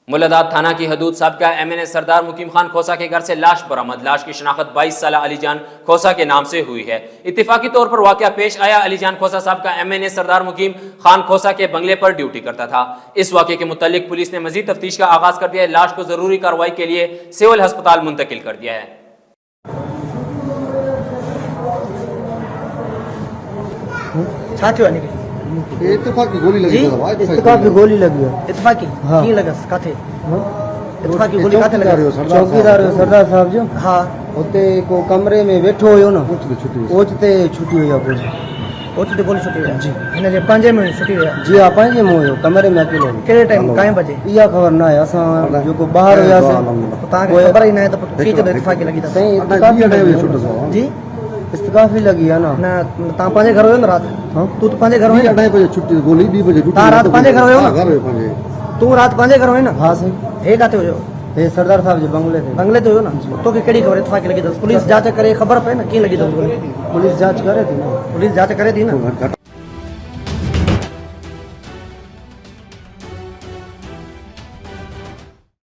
मुल्लादात थाना की हदूद साबिका MNA सरदार मुकीम खान खोसा के घर से लाश बरामद। लाश की शनाख्त 22 साल अलीजान खोसा के नाम से हुई है। इत्तेफाकी तौर पर वाकया पेश आया। अलीजान खोसा साबिका MNA सरदार मुकीम खान खोसा के बंगले पर ड्यूटी करता था। इस वाकये के मुतालिक पुलिस ने मजीद तफ्तीश का आगाज कर दिया है। लाश को जरूरी कार्रवाई के लिए सिविल अस्पताल मुंतकिल कर दिया है। इत्तेफाकी गोली लगी है। इत्तेफाकी गोली लगी है। इत्तेफाकी हाँ। की लगा काथे इत्तेफाकी गोली काथे लगा चौकीदार हो सरदार साहब जो हाँ उते को कमरे में बैठो हुयो ना ओचते छुट्टी हुई है। ओचते गोली छुटी है जी इने जे पंजे में छुटी है जी आप पंजे में हुयो कमरे में अकेलो केड़े टाइम काए बजे इया खबर ना है असा जो को बाहर हुया से ता खबर ही ना है तो की जो इत्तेफाकी लगी था सही इत्तेफाकी जी इत्तेफाकी लगी है ना ना ता पंजे घर हो ना रात हां तू तो पंजे घर हो 2:30 बजे छुट्टी गोली 2 बजे ड्यूटी ता रात पंजे घर हो ना घर पंजे तू रात पंजे घर हो ना हां सही हे काते हो ये सरदार साहब जो बंगले थे हो ना तो की केड़ी खबर इत्तेफाकी लगी तो पुलिस जांच करे खबर पे ना की लगी तो पुलिस जांच करे थी ना पुलिस जांच करे थी ना।